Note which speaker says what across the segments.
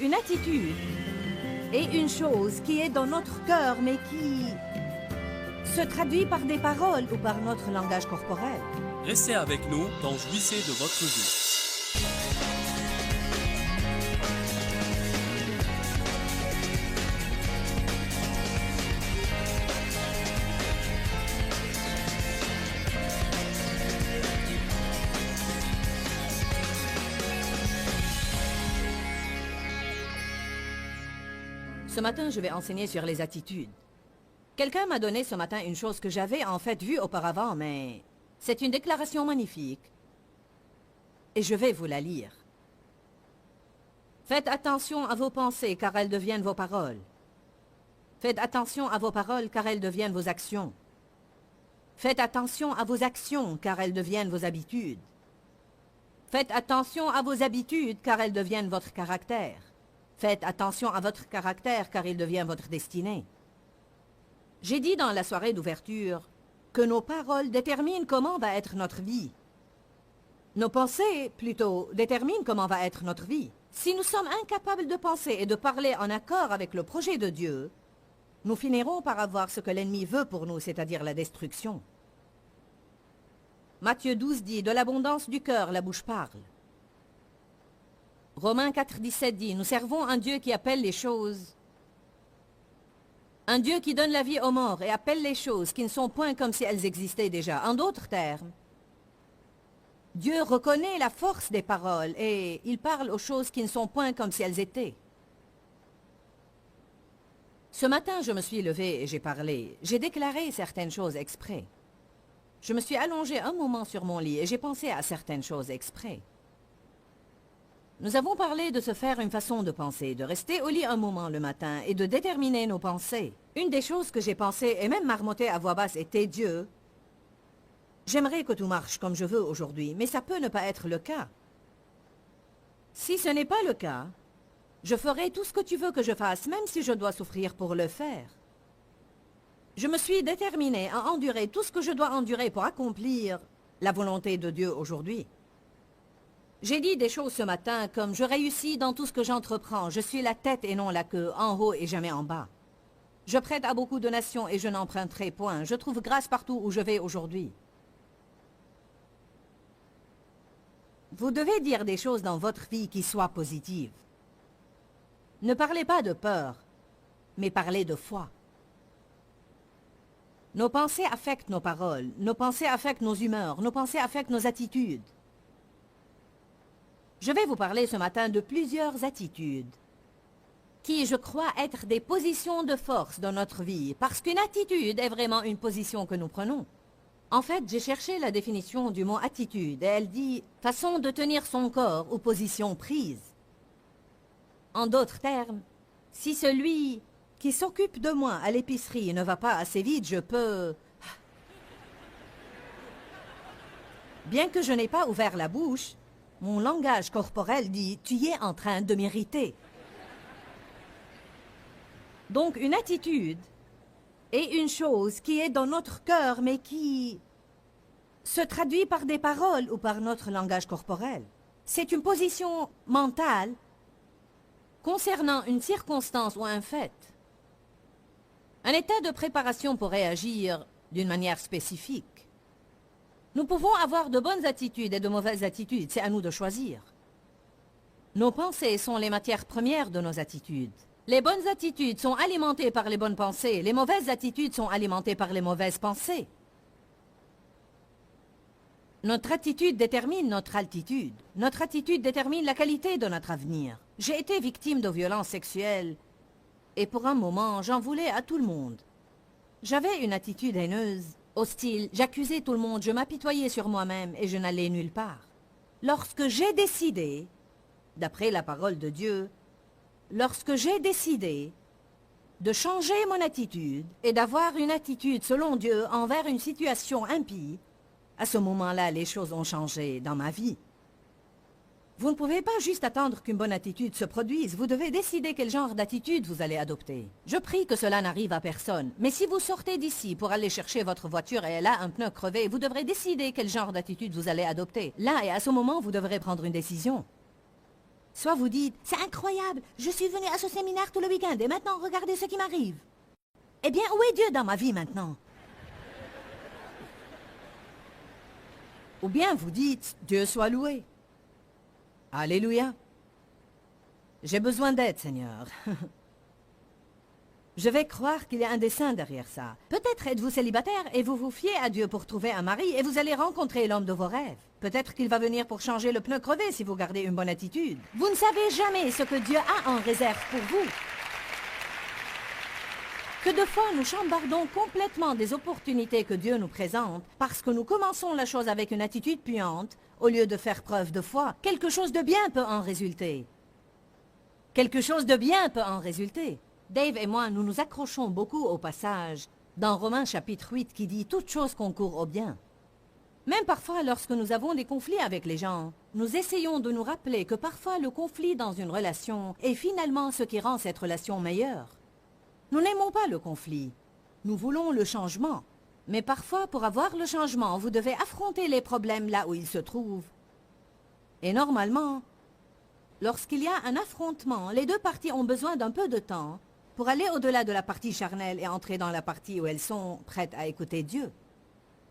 Speaker 1: Une attitude est une chose qui est dans notre cœur, mais qui se traduit par des paroles ou par notre langage corporel.
Speaker 2: Restez avec nous dans Jouissez de votre vie.
Speaker 1: Ce matin, je vais enseigner sur les attitudes. Quelqu'un m'a donné ce matin une chose que j'avais en fait vue auparavant, mais c'est une déclaration magnifique. Et je vais vous la lire. Faites attention à vos pensées, car elles deviennent vos paroles. Faites attention à vos paroles, car elles deviennent vos actions. Faites attention à vos actions, car elles deviennent vos habitudes. Faites attention à vos habitudes, car elles deviennent votre caractère. Faites attention à votre caractère, car il devient votre destinée. J'ai dit dans la soirée d'ouverture que nos paroles déterminent comment va être notre vie. Nos pensées, plutôt, déterminent comment va être notre vie. Si nous sommes incapables de penser et de parler en accord avec le projet de Dieu, nous finirons par avoir ce que l'ennemi veut pour nous, c'est-à-dire la destruction. Matthieu 12 dit « De l'abondance du cœur, la bouche parle ». Romains 4, 17 dit « Nous servons un Dieu qui appelle les choses, un Dieu qui donne la vie aux morts et appelle les choses qui ne sont point comme si elles existaient déjà. » En d'autres termes, Dieu reconnaît la force des paroles et il parle aux choses qui ne sont point comme si elles étaient. Ce matin, je me suis levée et j'ai parlé. J'ai déclaré certaines choses exprès. Je me suis allongée un moment sur mon lit et j'ai pensé à certaines choses exprès. Nous avons parlé de se faire une façon de penser, de rester au lit un moment le matin et de déterminer nos pensées. Une des choses que j'ai pensées et même marmottées à voix basse était « Dieu, j'aimerais que tout marche comme je veux aujourd'hui, mais ça peut ne pas être le cas. Si ce n'est pas le cas, je ferai tout ce que tu veux que je fasse, même si je dois souffrir pour le faire. Je me suis déterminée à endurer tout ce que je dois endurer pour accomplir la volonté de Dieu aujourd'hui. J'ai dit des choses ce matin comme « Je réussis dans tout ce que j'entreprends, je suis la tête et non la queue, en haut et jamais en bas. Je prête à beaucoup de nations et je n'emprunterai point, je trouve grâce partout où je vais aujourd'hui. » Vous devez dire des choses dans votre vie qui soient positives. Ne parlez pas de peur, mais parlez de foi. Nos pensées affectent nos paroles, nos pensées affectent nos humeurs, nos pensées affectent nos attitudes. Je vais vous parler ce matin de plusieurs attitudes qui, je crois, être des positions de force dans notre vie, parce qu'une attitude est vraiment une position que nous prenons. En fait, j'ai cherché la définition du mot attitude et elle dit « façon de tenir son corps ou position prise ». En d'autres termes, si celui qui s'occupe de moi à l'épicerie ne va pas assez vite, je peux... Bien que je n'ai pas ouvert la bouche, mon langage corporel dit « tu y es en train de m'irriter ». Donc une attitude est une chose qui est dans notre cœur, mais qui se traduit par des paroles ou par notre langage corporel. C'est une position mentale concernant une circonstance ou un fait. Un état de préparation pour réagir d'une manière spécifique. Nous pouvons avoir de bonnes attitudes et de mauvaises attitudes, c'est à nous de choisir. Nos pensées sont les matières premières de nos attitudes. Les bonnes attitudes sont alimentées par les bonnes pensées, les mauvaises attitudes sont alimentées par les mauvaises pensées. Notre attitude détermine notre altitude. Notre attitude détermine la qualité de notre avenir. J'ai été victime de violences sexuelles et pour un moment, j'en voulais à tout le monde. J'avais une attitude haineuse, hostile, j'accusais tout le monde, je m'apitoyais sur moi-même et je n'allais nulle part. Lorsque j'ai décidé, d'après la parole de Dieu, lorsque j'ai décidé de changer mon attitude et d'avoir une attitude selon Dieu envers une situation impie, à ce moment-là, les choses ont changé dans ma vie. Vous ne pouvez pas juste attendre qu'une bonne attitude se produise, vous devez décider quel genre d'attitude vous allez adopter. Je prie que cela n'arrive à personne, mais si vous sortez d'ici pour aller chercher votre voiture et elle a un pneu crevé, vous devrez décider quel genre d'attitude vous allez adopter. Là et à ce moment, vous devrez prendre une décision. Soit vous dites, c'est incroyable, je suis venu à ce séminaire tout le week-end et maintenant regardez ce qui m'arrive. Eh bien, où est Dieu dans ma vie maintenant? Ou bien vous dites, Dieu soit loué. Alléluia. J'ai besoin d'aide, Seigneur. Je vais croire qu'il y a un dessein derrière ça. Peut-être êtes-vous célibataire et vous vous fiez à Dieu pour trouver un mari et vous allez rencontrer l'homme de vos rêves. Peut-être qu'il va venir pour changer le pneu crevé si vous gardez une bonne attitude. Vous ne savez jamais ce que Dieu a en réserve pour vous. Que de fois nous chambardons complètement des opportunités que Dieu nous présente parce que nous commençons la chose avec une attitude puante au lieu de faire preuve de foi. Quelque chose de bien peut en résulter. Quelque chose de bien peut en résulter. Dave et moi, nous nous accrochons beaucoup au passage dans Romains chapitre 8 qui dit « Toute chose concourt au bien ». Même parfois, lorsque nous avons des conflits avec les gens, nous essayons de nous rappeler que parfois le conflit dans une relation est finalement ce qui rend cette relation meilleure. Nous n'aimons pas le conflit, nous voulons le changement. Mais parfois, pour avoir le changement, vous devez affronter les problèmes là où ils se trouvent. Et normalement, lorsqu'il y a un affrontement, les deux parties ont besoin d'un peu de temps pour aller au-delà de la partie charnelle et entrer dans la partie où elles sont prêtes à écouter Dieu.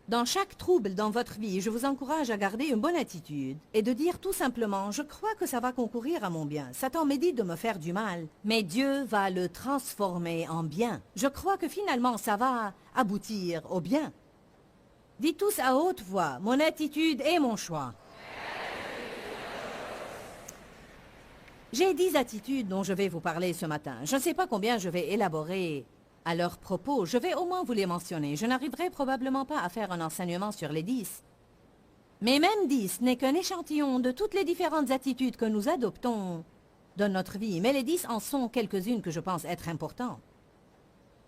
Speaker 1: Dans chaque trouble dans votre vie, je vous encourage à garder une bonne attitude et de dire tout simplement « Je crois que ça va concourir à mon bien. Satan médite de me faire du mal, mais Dieu va le transformer en bien. Je crois que finalement ça va aboutir au bien. » Dites tous à haute voix « Mon attitude est mon choix. » J'ai 10 attitudes dont je vais vous parler ce matin. Je ne sais pas combien je vais élaborer à leur propos. Je vais au moins vous les mentionner. Je n'arriverai probablement pas à faire un enseignement sur les 10. Mais même 10 n'est qu'un échantillon de toutes les différentes attitudes que nous adoptons dans notre vie. Mais les 10 en sont quelques-unes que je pense être importantes.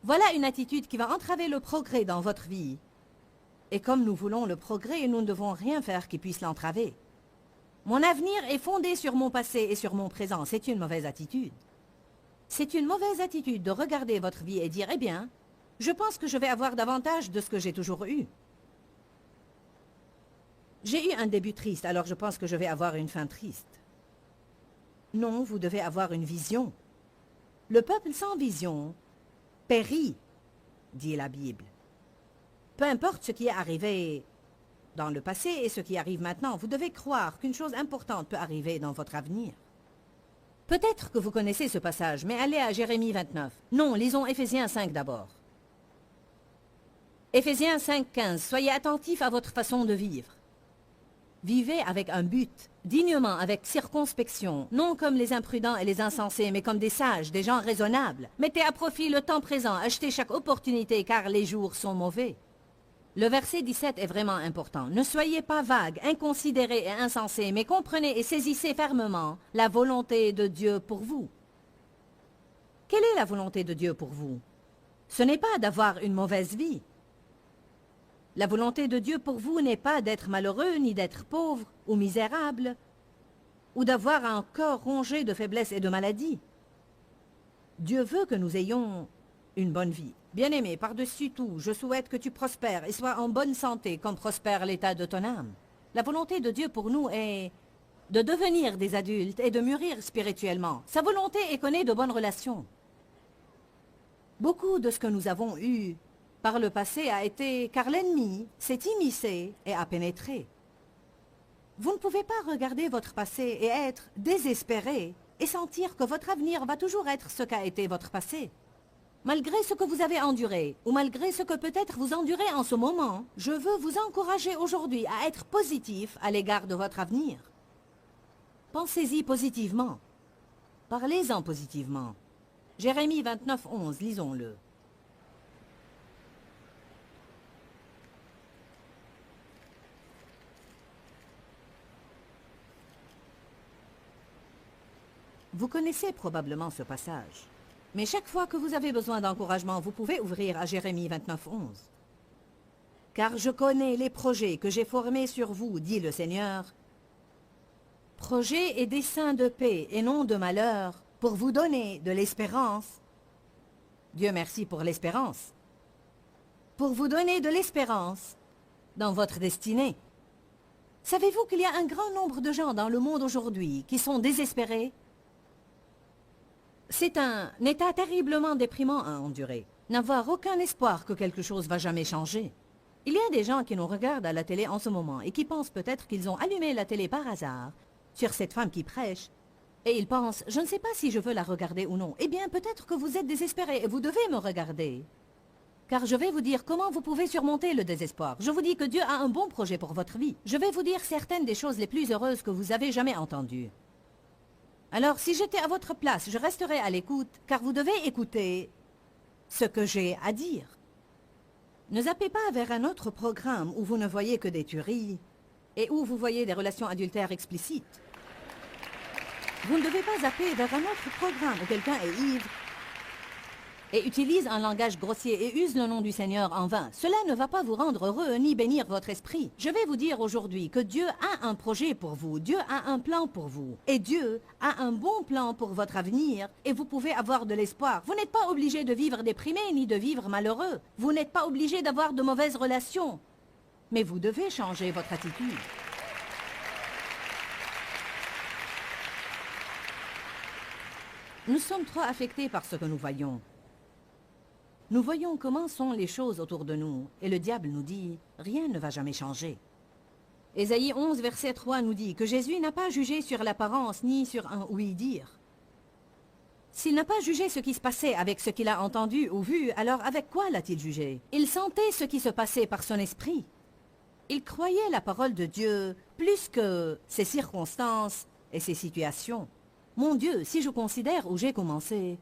Speaker 1: Voilà une attitude qui va entraver le progrès dans votre vie. Et comme nous voulons le progrès, nous ne devons rien faire qui puisse l'entraver. Mon avenir est fondé sur mon passé et sur mon présent. C'est une mauvaise attitude. C'est une mauvaise attitude de regarder votre vie et dire « Eh bien, je pense que je vais avoir davantage de ce que j'ai toujours eu. J'ai eu un début triste, alors je pense que je vais avoir une fin triste. » Non, vous devez avoir une vision. Le peuple sans vision périt, dit la Bible. Peu importe ce qui est arrivé dans le passé et ce qui arrive maintenant, vous devez croire qu'une chose importante peut arriver dans votre avenir. Peut-être que vous connaissez ce passage, mais allez à Jérémie 29. Non, lisons Éphésiens 5 d'abord. Éphésiens 5:15. Soyez attentifs à votre façon de vivre. Vivez avec un but, dignement, avec circonspection, non comme les imprudents et les insensés, mais comme des sages, des gens raisonnables. Mettez à profit le temps présent, achetez chaque opportunité, car les jours sont mauvais. Le verset 17 est vraiment important. Ne soyez pas vagues, inconsidérés et insensés, mais comprenez et saisissez fermement la volonté de Dieu pour vous. Quelle est la volonté de Dieu pour vous? Ce n'est pas d'avoir une mauvaise vie. La volonté de Dieu pour vous n'est pas d'être malheureux, ni d'être pauvre ou misérable, ou d'avoir un corps rongé de faiblesse et de maladie. Dieu veut que nous ayons une bonne vie. Bien-aimé, par-dessus tout, je souhaite que tu prospères et sois en bonne santé comme prospère l'état de ton âme. La volonté de Dieu pour nous est de devenir des adultes et de mûrir spirituellement. Sa volonté est qu'on ait de bonnes relations. Beaucoup de ce que nous avons eu par le passé a été car l'ennemi s'est immiscé et a pénétré. Vous ne pouvez pas regarder votre passé et être désespéré et sentir que votre avenir va toujours être ce qu'a été votre passé. Malgré ce que vous avez enduré, ou malgré ce que peut-être vous endurez en ce moment, je veux vous encourager aujourd'hui à être positif à l'égard de votre avenir. Pensez-y positivement. Parlez-en positivement. Jérémie 29:11, lisons-le. Vous connaissez probablement ce passage. Mais chaque fois que vous avez besoin d'encouragement, vous pouvez ouvrir à Jérémie 29:11. « Car je connais les projets que j'ai formés sur vous, dit le Seigneur. Projets et desseins de paix et non de malheur, pour vous donner de l'espérance. » Dieu merci pour l'espérance. Pour vous donner de l'espérance dans votre destinée. Savez-vous qu'il y a un grand nombre de gens dans le monde aujourd'hui qui sont désespérés? C'est un état terriblement déprimant à endurer. N'avoir aucun espoir que quelque chose va jamais changer. Il y a des gens qui nous regardent à la télé en ce moment et qui pensent peut-être qu'ils ont allumé la télé par hasard sur cette femme qui prêche. Et ils pensent, je ne sais pas si je veux la regarder ou non. Eh bien, peut-être que vous êtes désespérés et vous devez me regarder. Car je vais vous dire comment vous pouvez surmonter le désespoir. Je vous dis que Dieu a un bon projet pour votre vie. Je vais vous dire certaines des choses les plus heureuses que vous avez jamais entendues. Alors, si j'étais à votre place, je resterais à l'écoute, car vous devez écouter ce que j'ai à dire. Ne zappez pas vers un autre programme où vous ne voyez que des tueries et où vous voyez des relations adultères explicites. Vous ne devez pas zapper vers un autre programme où quelqu'un est ivre et utilise un langage grossier et use le nom du Seigneur en vain. Cela ne va pas vous rendre heureux ni bénir votre esprit. Je vais vous dire aujourd'hui que Dieu a un projet pour vous, Dieu a un plan pour vous. Et Dieu a un bon plan pour votre avenir et vous pouvez avoir de l'espoir. Vous n'êtes pas obligé de vivre déprimé ni de vivre malheureux. Vous n'êtes pas obligé d'avoir de mauvaises relations. Mais vous devez changer votre attitude. Nous sommes trop affectés par ce que nous voyons. Nous voyons comment sont les choses autour de nous, et le diable nous dit, rien ne va jamais changer. Ésaïe 11, verset 3 nous dit que Jésus n'a pas jugé sur l'apparence ni sur un oui-dire. S'il n'a pas jugé ce qui se passait avec ce qu'il a entendu ou vu, alors avec quoi l'a-t-il jugé? Il sentait ce qui se passait par son esprit. Il croyait la parole de Dieu plus que ses circonstances et ses situations. Mon Dieu, si je considère où j'ai commencé,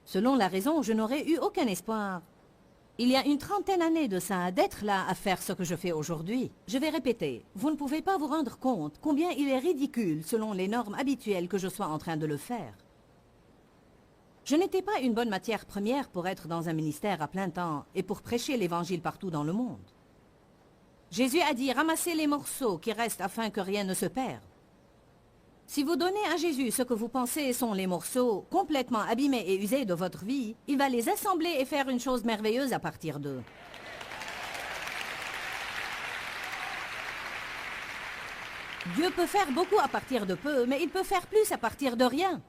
Speaker 1: selon la raison, je n'aurais eu aucun espoir. Il y a une trentaine d'années de ça, d'être là à faire ce que je fais aujourd'hui. Je vais répéter, vous ne pouvez pas vous rendre compte combien il est ridicule, selon les normes habituelles, que je sois en train de le faire. Je n'étais pas une bonne matière première pour être dans un ministère à plein temps et pour prêcher l'Évangile partout dans le monde. Jésus a dit, ramassez les morceaux qui restent afin que rien ne se perde. Si vous donnez à Jésus ce que vous pensez sont les morceaux complètement abîmés et usés de votre vie, il va les assembler et faire une chose merveilleuse à partir d'eux. Dieu peut faire beaucoup à partir de peu, mais il peut faire plus à partir de rien.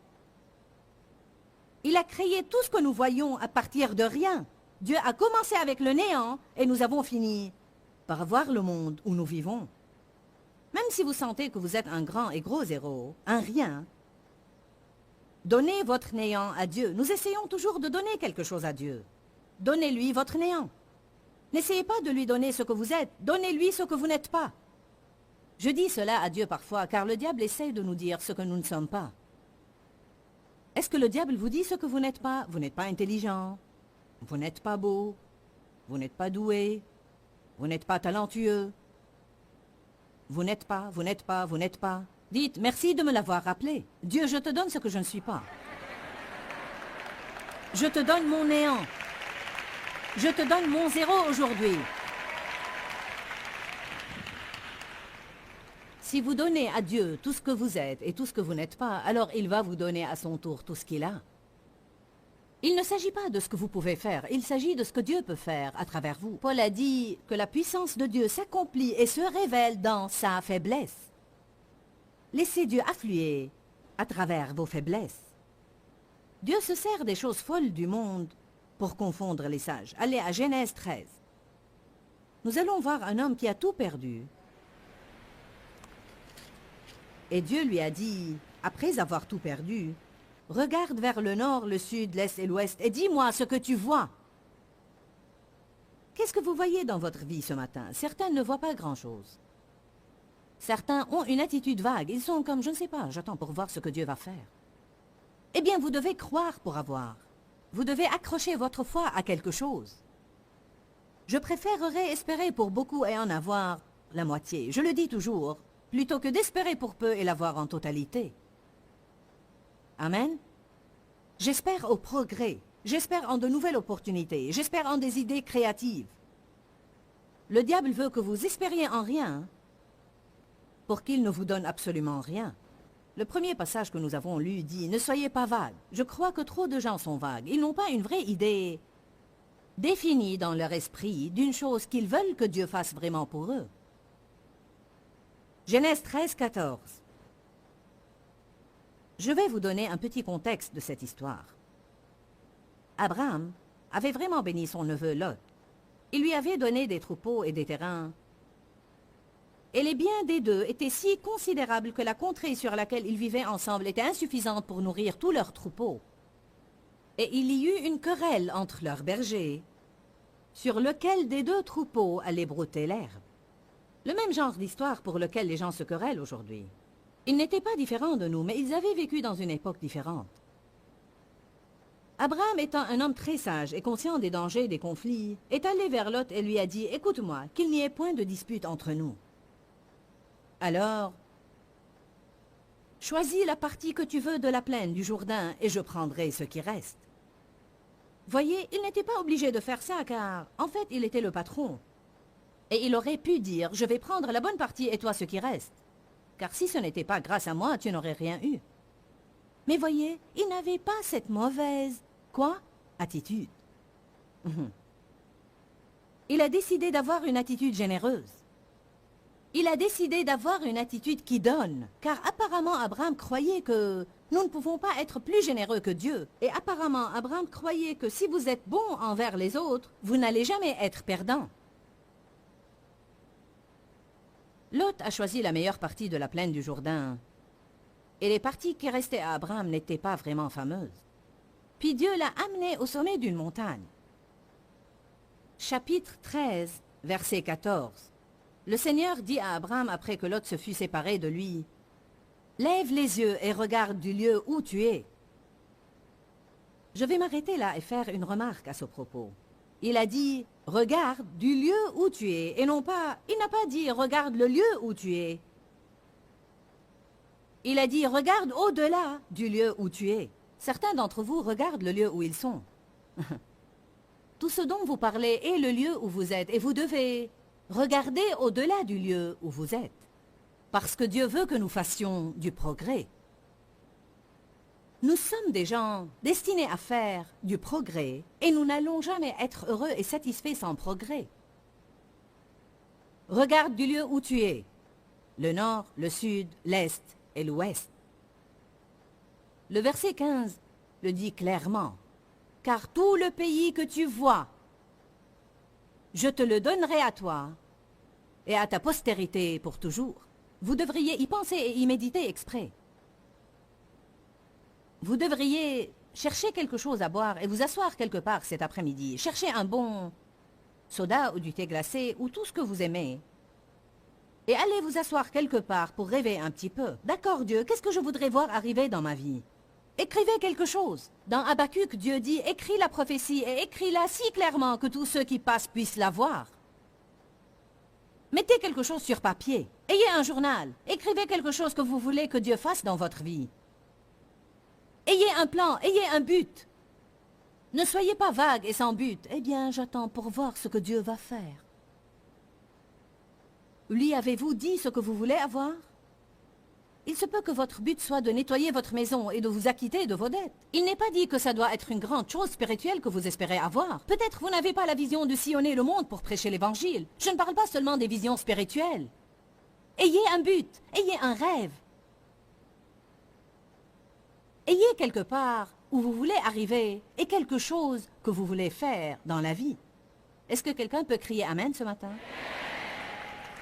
Speaker 1: Il a créé tout ce que nous voyons à partir de rien. Dieu a commencé avec le néant et nous avons fini par voir le monde où nous vivons. Même si vous sentez que vous êtes un grand et gros zéro, un rien, donnez votre néant à Dieu. Nous essayons toujours de donner quelque chose à Dieu. Donnez-lui votre néant. N'essayez pas de lui donner ce que vous êtes. Donnez-lui ce que vous n'êtes pas. Je dis cela à Dieu parfois, car le diable essaie de nous dire ce que nous ne sommes pas. Est-ce que le diable vous dit ce que vous n'êtes pas? Vous n'êtes pas intelligent. Vous n'êtes pas beau. Vous n'êtes pas doué. Vous n'êtes pas talentueux. Vous n'êtes pas, vous n'êtes pas, vous n'êtes pas. Dites, merci de me l'avoir rappelé. Dieu, je te donne ce que je ne suis pas. Je te donne mon néant. Je te donne mon zéro aujourd'hui. Si vous donnez à Dieu tout ce que vous êtes et tout ce que vous n'êtes pas, alors il va vous donner à son tour tout ce qu'il a. Il ne s'agit pas de ce que vous pouvez faire, il s'agit de ce que Dieu peut faire à travers vous. Paul a dit que la puissance de Dieu s'accomplit et se révèle dans sa faiblesse. Laissez Dieu affluer à travers vos faiblesses. Dieu se sert des choses folles du monde pour confondre les sages. Allez à Genèse 13. Nous allons voir un homme qui a tout perdu. Et Dieu lui a dit, après avoir tout perdu, regarde vers le nord, le sud, l'est et l'ouest et dis-moi ce que tu vois. Qu'est-ce que vous voyez dans votre vie ce matin? Certains ne voient pas grand-chose. Certains ont une attitude vague. Ils sont comme, je ne sais pas, j'attends pour voir ce que Dieu va faire. Eh bien, vous devez croire pour avoir. Vous devez accrocher votre foi à quelque chose. Je préférerais espérer pour beaucoup et en avoir la moitié. Je le dis toujours, plutôt que d'espérer pour peu et l'avoir en totalité. Amen. J'espère au progrès. J'espère en de nouvelles opportunités. J'espère en des idées créatives. Le diable veut que vous espériez en rien pour qu'il ne vous donne absolument rien. Le premier passage que nous avons lu dit « Ne soyez pas vagues ». Je crois que trop de gens sont vagues. Ils n'ont pas une vraie idée définie dans leur esprit d'une chose qu'ils veulent que Dieu fasse vraiment pour eux. Genèse 13, 14. Je vais vous donner un petit contexte de cette histoire. Abraham avait vraiment béni son neveu Lot. Il lui avait donné des troupeaux et des terrains. Et les biens des deux étaient si considérables que la contrée sur laquelle ils vivaient ensemble était insuffisante pour nourrir tous leurs troupeaux. Et il y eut une querelle entre leurs bergers, sur lequel des deux troupeaux allait brouter l'herbe. Le même genre d'histoire pour lequel les gens se querellent aujourd'hui. Ils n'étaient pas différents de nous, mais ils avaient vécu dans une époque différente. Abraham, étant un homme très sage et conscient des dangers des conflits, est allé vers Lot et lui a dit « Écoute-moi, qu'il n'y ait point de dispute entre nous. Alors, choisis la partie que tu veux de la plaine du Jourdain et je prendrai ce qui reste. » Voyez, il n'était pas obligé de faire ça car, en fait, il était le patron. Et il aurait pu dire « Je vais prendre la bonne partie et toi ce qui reste. » Car si ce n'était pas grâce à moi, tu n'aurais rien eu. Mais voyez, il n'avait pas cette mauvaise, attitude. Il a décidé d'avoir une attitude généreuse. Il a décidé d'avoir une attitude qui donne, car apparemment Abraham croyait que nous ne pouvons pas être plus généreux que Dieu. Et apparemment Abraham croyait que si vous êtes bon envers les autres, vous n'allez jamais être perdant. Lot a choisi la meilleure partie de la plaine du Jourdain. Et les parties qui restaient à Abraham n'étaient pas vraiment fameuses. Puis Dieu l'a amené au sommet d'une montagne. Chapitre 13, verset 14. Le Seigneur dit à Abraham après que Lot se fut séparé de lui, « Lève les yeux et regarde du lieu où tu es. » Je vais m'arrêter là et faire une remarque à ce propos. Il a dit « Regarde du lieu où tu es » et non pas, il n'a pas dit « Regarde le lieu où tu es ». Il a dit « Regarde au-delà du lieu où tu es ». Certains d'entre vous regardent le lieu où ils sont. Tout ce dont vous parlez est le lieu où vous êtes et vous devez regarder au-delà du lieu où vous êtes. Parce que Dieu veut que nous fassions du progrès. Nous sommes des gens destinés à faire du progrès et nous n'allons jamais être heureux et satisfaits sans progrès. Regarde du lieu où tu es, le nord, le sud, l'est et l'ouest. Le verset 15 le dit clairement, « Car tout le pays que tu vois, je te le donnerai à toi et à ta postérité pour toujours. » Vous devriez y penser et y méditer exprès. Vous devriez chercher quelque chose à boire et vous asseoir quelque part cet après-midi. Cherchez un bon soda ou du thé glacé ou tout ce que vous aimez. Et allez vous asseoir quelque part pour rêver un petit peu. D'accord Dieu, qu'est-ce que je voudrais voir arriver dans ma vie? Écrivez quelque chose. Dans Habacuc, Dieu dit, écris la prophétie et écris-la si clairement que tous ceux qui passent puissent la voir. Mettez quelque chose sur papier. Ayez un journal. Écrivez quelque chose que vous voulez que Dieu fasse dans votre vie. Ayez un plan, ayez un but. Ne soyez pas vague et sans but. Eh bien, j'attends pour voir ce que Dieu va faire. Lui avez-vous dit ce que vous voulez avoir? Il se peut que votre but soit de nettoyer votre maison et de vous acquitter de vos dettes. Il n'est pas dit que ça doit être une grande chose spirituelle que vous espérez avoir. Peut-être vous n'avez pas la vision de sillonner le monde pour prêcher l'évangile. Je ne parle pas seulement des visions spirituelles. Ayez un but, ayez un rêve. Ayez quelque part où vous voulez arriver et quelque chose que vous voulez faire dans la vie. Est-ce que quelqu'un peut crier Amen ce matin?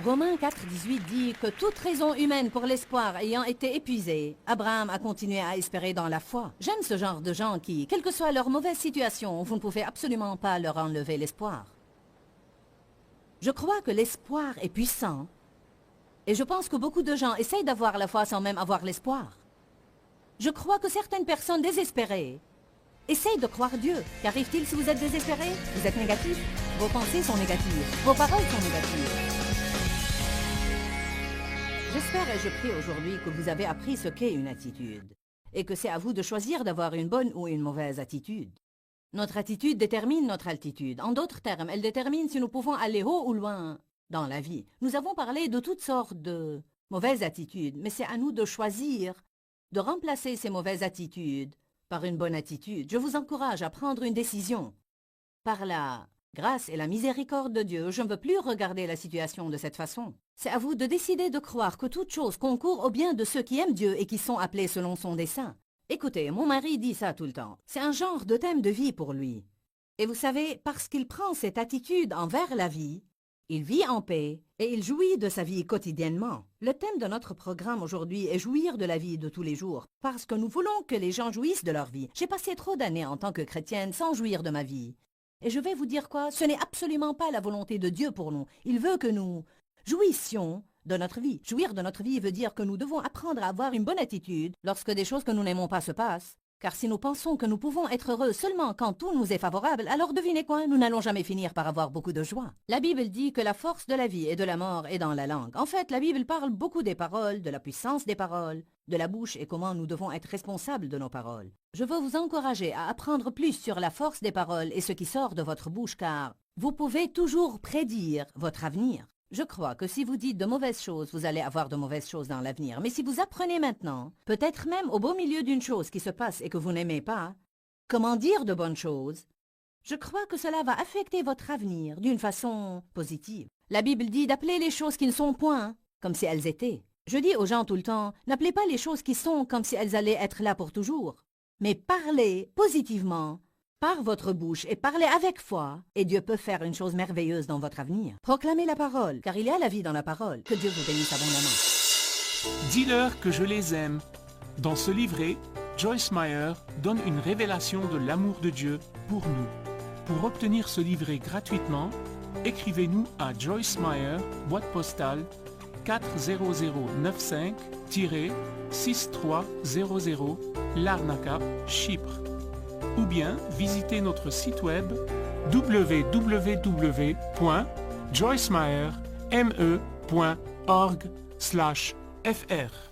Speaker 1: Romains 4, 18 dit que toute raison humaine pour l'espoir ayant été épuisée, Abraham a continué à espérer dans la foi. J'aime ce genre de gens qui, quelle que soit leur mauvaise situation, vous ne pouvez absolument pas leur enlever l'espoir. Je crois que l'espoir est puissant et je pense que beaucoup de gens essayent d'avoir la foi sans même avoir l'espoir. Je crois que certaines personnes désespérées essayent de croire Dieu. Qu'arrive-t-il si vous êtes désespéré? Vous êtes négatif? Vos pensées sont négatives. Vos paroles sont négatives. J'espère et je prie aujourd'hui que vous avez appris ce qu'est une attitude et que c'est à vous de choisir d'avoir une bonne ou une mauvaise attitude. Notre attitude détermine notre altitude. En d'autres termes, elle détermine si nous pouvons aller haut ou loin dans la vie. Nous avons parlé de toutes sortes de mauvaises attitudes, mais c'est à nous de choisir de remplacer ces mauvaises attitudes par une bonne attitude. Je vous encourage à prendre une décision par la Grâce et la miséricorde de Dieu, je ne veux plus regarder la situation de cette façon. C'est à vous de décider de croire que toute chose concourt au bien de ceux qui aiment Dieu et qui sont appelés selon son dessein. Écoutez, mon mari dit ça tout le temps. C'est un genre de thème de vie pour lui. Et vous savez, parce qu'il prend cette attitude envers la vie, il vit en paix et il jouit de sa vie quotidiennement. Le thème de notre programme aujourd'hui est jouir de la vie de tous les jours, parce que nous voulons que les gens jouissent de leur vie. J'ai passé trop d'années en tant que chrétienne sans jouir de ma vie. Et je vais vous dire quoi, ce n'est absolument pas la volonté de Dieu pour nous. Il veut que nous jouissions de notre vie. Jouir de notre vie veut dire que nous devons apprendre à avoir une bonne attitude lorsque des choses que nous n'aimons pas se passent. Car si nous pensons que nous pouvons être heureux seulement quand tout nous est favorable, alors devinez quoi, nous n'allons jamais finir par avoir beaucoup de joie. La Bible dit que la force de la vie et de la mort est dans la langue. En fait, la Bible parle beaucoup des paroles, de la puissance des paroles, de la bouche et comment nous devons être responsables de nos paroles. Je veux vous encourager à apprendre plus sur la force des paroles et ce qui sort de votre bouche, car vous pouvez toujours prédire votre avenir. Je crois que si vous dites de mauvaises choses, vous allez avoir de mauvaises choses dans l'avenir. Mais si vous apprenez maintenant, peut-être même au beau milieu d'une chose qui se passe et que vous n'aimez pas, comment dire de bonnes choses, je crois que cela va affecter votre avenir d'une façon positive. La Bible dit d'appeler les choses qui ne sont point comme si elles étaient. Je dis aux gens tout le temps, n'appelez pas les choses qui sont comme si elles allaient être là pour toujours, mais parlez positivement par votre bouche et parlez avec foi, et Dieu peut faire une chose merveilleuse dans votre avenir. Proclamez la parole, car il y a la vie dans la parole. Que Dieu vous bénisse abondamment.
Speaker 3: Dis-leur que je les aime. Dans ce livret, Joyce Meyer donne une révélation de l'amour de Dieu pour nous. Pour obtenir ce livret gratuitement, écrivez-nous à Joyce Meyer, boîte postale 40095-6300, Larnaca, Chypre. Ou bien visitez notre site web www.joycemeyer.org/fr.